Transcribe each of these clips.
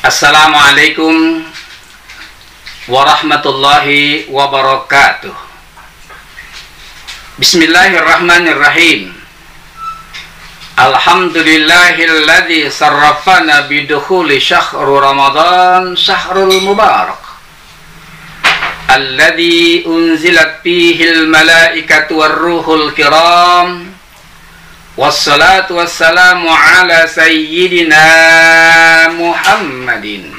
Assalamualaikum warahmatullahi wabarakatuh. Bismillahirrahmanirrahim. Alhamdulillahilladzi sarrafana bidukhuli syahrul Ramadan syahrul mubarak alladzi unzilat fihil malaikatu warruhul kiram. Wassalatu wassalamu ala sayyidina Muhammadin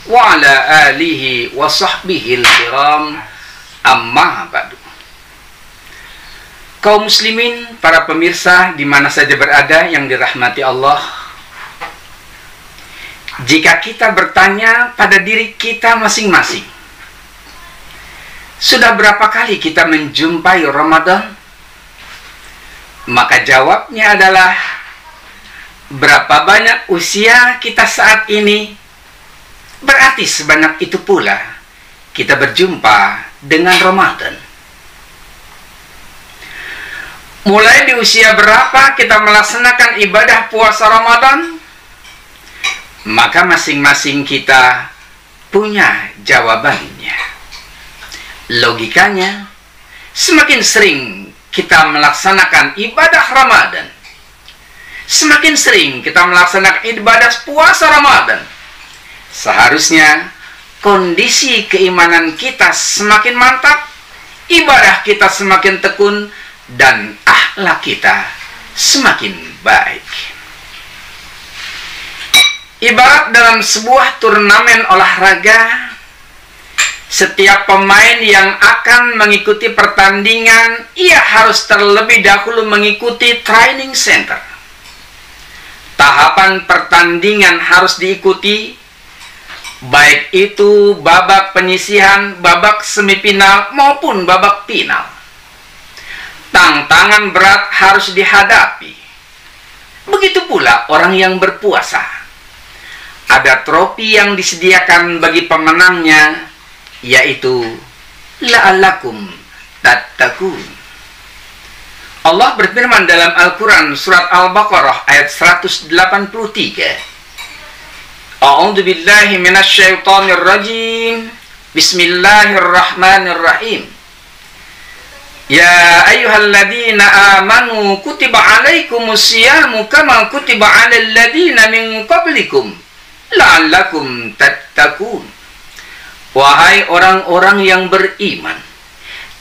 wa ala alihi wa sahbihil kiram, amma ba'du. Kaum muslimin, para pemirsa di mana saja berada yang dirahmati Allah, jika kita bertanya pada diri kita masing-masing, sudah berapa kali kita menjumpai Ramadan? Maka jawabnya adalah, berapa banyak usia kita saat ini, berarti sebanyak itu pula kita berjumpa dengan Ramadan. Mulai di usia berapa kita melaksanakan ibadah puasa Ramadan? Maka masing-masing kita punya jawabannya. Logikanya, semakin sering kita melaksanakan ibadah Ramadan, semakin sering kita melaksanakan ibadah puasa Ramadan, seharusnya kondisi keimanan kita semakin mantap, ibadah kita semakin tekun, dan akhlak kita semakin baik. Ibarat dalam sebuah turnamen olahraga, setiap pemain yang akan mengikuti pertandingan, ia harus terlebih dahulu mengikuti training center. Tahapan pertandingan harus diikuti, baik itu babak penyisihan, babak semifinal, maupun babak final. Tantangan berat harus dihadapi. Begitu pula orang yang berpuasa. Ada trofi yang disediakan bagi pemenangnya, yaitu la'allakum tattaqun. Allah berfirman dalam Al-Quran surat Al-Baqarah ayat 183. A'udzu billahi minasyaitonir rajim. Bismillahirrahmanirrahim. Ya ayyuhalladzina amanu kutiba alaikumusyiyamu kama kutiba alal ladzina min qablikum la'allakum tattaqun. Wahai orang-orang yang beriman,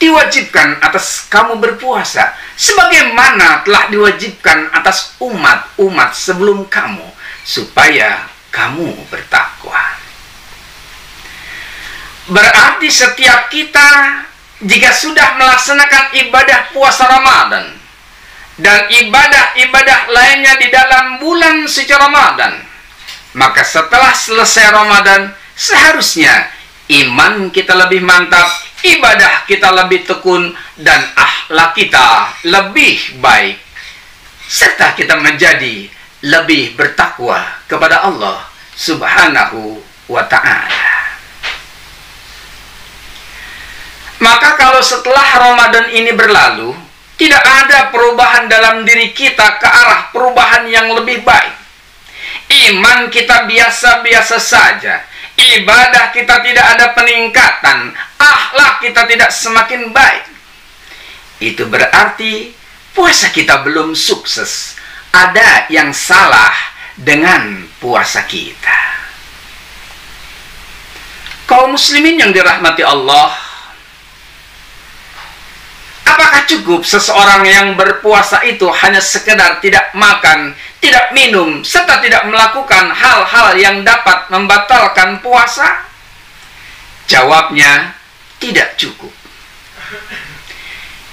diwajibkan atas kamu berpuasa sebagaimana telah diwajibkan atas umat-umat sebelum kamu, supaya kamu bertakwa. Berarti setiap kita jika sudah melaksanakan ibadah puasa Ramadan dan ibadah-ibadah lainnya di dalam bulan suci Ramadan, maka setelah selesai Ramadan seharusnya iman kita lebih mantap, ibadah kita lebih tekun, dan akhlak kita lebih baik, serta kita menjadi lebih bertakwa kepada Allah Subhanahu wa ta'ala. Maka kalau setelah Ramadan ini berlalu, tidak ada perubahan dalam diri kita ke arah perubahan yang lebih baik, iman kita biasa-biasa saja, ibadah kita tidak ada peningkatan, akhlak kita tidak semakin baik, itu berarti puasa kita belum sukses. Ada yang salah dengan puasa kita. Kaum muslimin yang dirahmati Allah, apakah cukup seseorang yang berpuasa itu hanya sekedar tidak makan, tidak minum, serta tidak melakukan hal-hal yang dapat membatalkan puasa? Jawabnya, tidak cukup.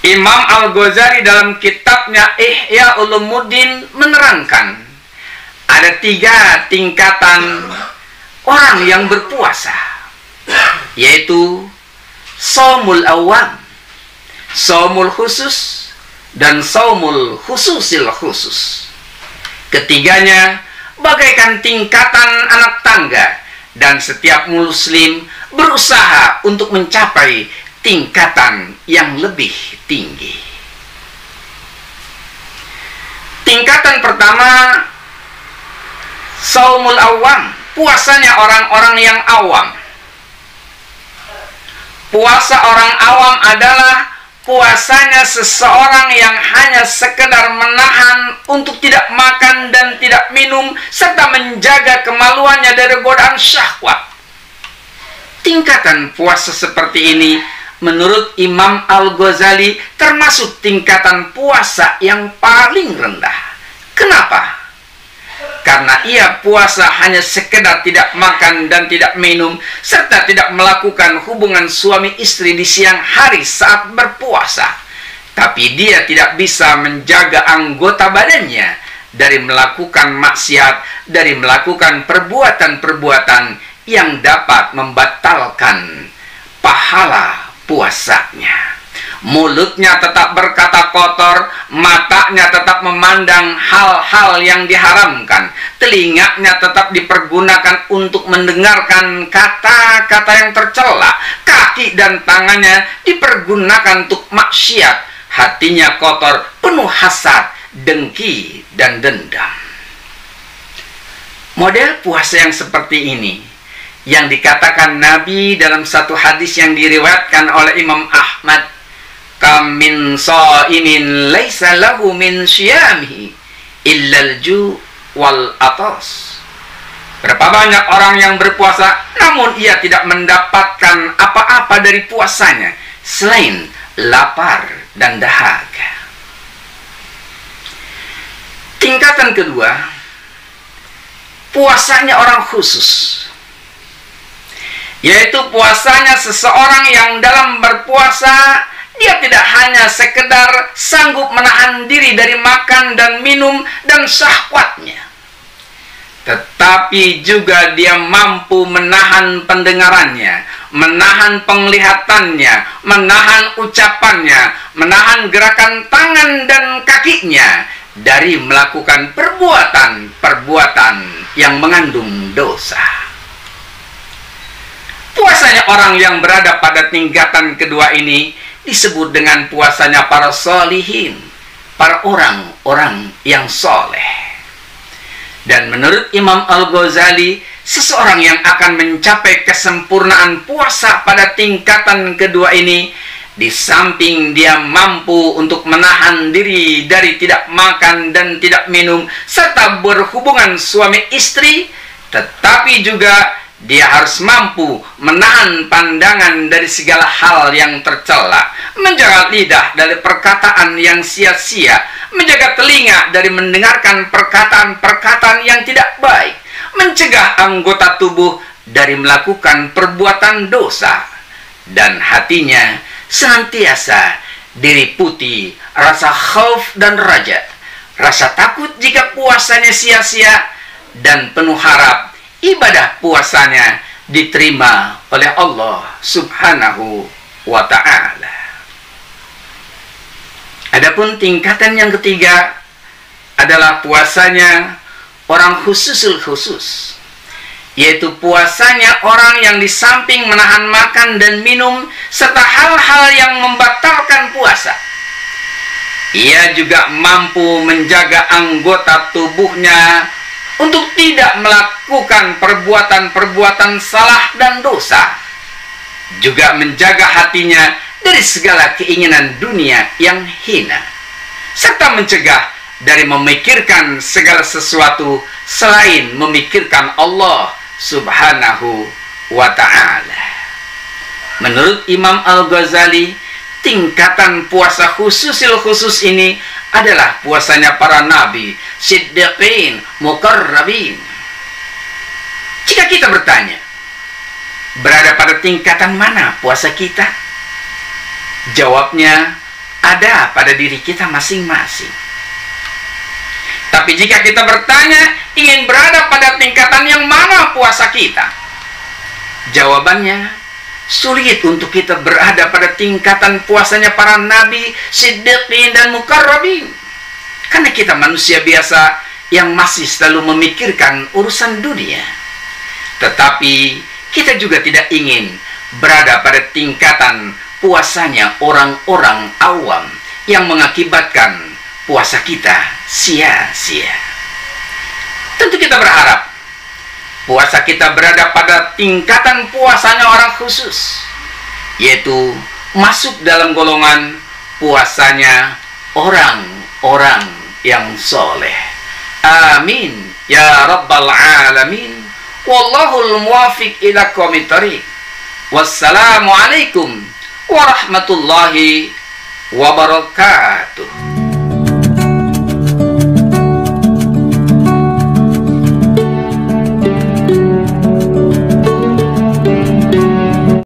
Imam Al-Ghazali dalam kitabnya Ihya Ulumuddin menerangkan, ada 3 tingkatan orang yang berpuasa, yaitu shaumul awam, shaumul khusus, dan shaumul khususil khusus. Ketiganya bagaikan tingkatan anak tangga, dan setiap muslim berusaha untuk mencapai tingkatan yang lebih tinggi. Tingkatan pertama, shaumul awam, puasanya orang-orang yang awam. Puasa orang awam adalah puasanya seseorang yang hanya sekedar menahan untuk tidak makan dan tidak minum, serta menjaga kemaluannya dari godaan syahwat. Tingkatan puasa seperti ini menurut Imam Al-Ghazali termasuk tingkatan puasa yang paling rendah. Kenapa? Karena ia puasa hanya sekedar tidak makan dan tidak minum, serta tidak melakukan hubungan suami istri di siang hari saat berpuasa. Tapi dia tidak bisa menjaga anggota badannya dari melakukan maksiat, dari melakukan perbuatan-perbuatan yang dapat membatalkan pahala puasanya. Mulutnya tetap berkata kotor, matanya tetap memandang hal-hal yang diharamkan, telinganya tetap dipergunakan untuk mendengarkan kata-kata yang tercela, kaki dan tangannya dipergunakan untuk maksiat, hatinya kotor, penuh hasad, dengki, dan dendam. Model puasa yang seperti ini yang dikatakan Nabi dalam satu hadis yang diriwayatkan oleh Imam Ahmad, kam min shaimin laisa lahu min syiyamihi illal ju' wal atas. Berapa banyak orang yang berpuasa namun ia tidak mendapatkan apa-apa dari puasanya selain lapar dan dahaga. Tingkatan kedua, puasanya orang khusus, yaitu puasanya seseorang yang dalam berpuasa dia tidak hanya sekedar sanggup menahan diri dari makan dan minum dan syahwatnya, tetapi juga dia mampu menahan pendengarannya, menahan penglihatannya, menahan ucapannya, menahan gerakan tangan dan kakinya dari melakukan perbuatan-perbuatan yang mengandung dosa. Puasanya orang yang berada pada tingkatan kedua ini disebut dengan puasanya para sholihin, para orang-orang yang soleh. Dan menurut Imam Al-Ghazali, seseorang yang akan mencapai kesempurnaan puasa pada tingkatan kedua ini, di samping dia mampu untuk menahan diri dari tidak makan dan tidak minum, serta berhubungan suami istri, tetapi juga dia harus mampu menahan pandangan dari segala hal yang tercela, menjaga lidah dari perkataan yang sia-sia, menjaga telinga dari mendengarkan perkataan-perkataan yang tidak baik, mencegah anggota tubuh dari melakukan perbuatan dosa, dan hatinya senantiasa diliputi rasa khauf dan raja, rasa takut jika puasanya sia-sia, dan penuh harap ibadah puasanya diterima oleh Allah Subhanahu wa ta'ala. Adapun tingkatan yang ketiga adalah puasanya orang khususul khusus, yaitu puasanya orang yang di samping menahan makan dan minum serta hal-hal yang membatalkan puasa, ia juga mampu menjaga anggota tubuhnya untuk tidak melakukan perbuatan-perbuatan salah dan dosa, juga menjaga hatinya dari segala keinginan dunia yang hina, serta mencegah dari memikirkan segala sesuatu selain memikirkan Allah Subhanahu wa ta'ala. Menurut Imam Al-Ghazali, tingkatan puasa khususil khusus ini adalah puasanya para nabi, siddiqin, muqarrabin. Jika kita bertanya, berada pada tingkatan mana puasa kita? Jawabnya ada pada diri kita masing-masing. Tapi jika kita bertanya, ingin berada pada tingkatan yang mana puasa kita? Jawabannya, sulit untuk kita berada pada tingkatan puasanya para nabi, siddiqin, dan muqarrabin. Karena kita manusia biasa yang masih selalu memikirkan urusan dunia. Tetapi kita juga tidak ingin berada pada tingkatan puasanya orang-orang awam yang mengakibatkan puasa kita sia-sia. Tentu kita berharap puasa kita berada pada tingkatan puasanya orang khusus, yaitu masuk dalam golongan puasanya orang-orang yang soleh. Amin ya rabbal alamin. Wallahul muwafiq ila aqwamit thariq. Wassalamualaikum warahmatullahi wabarakatuh.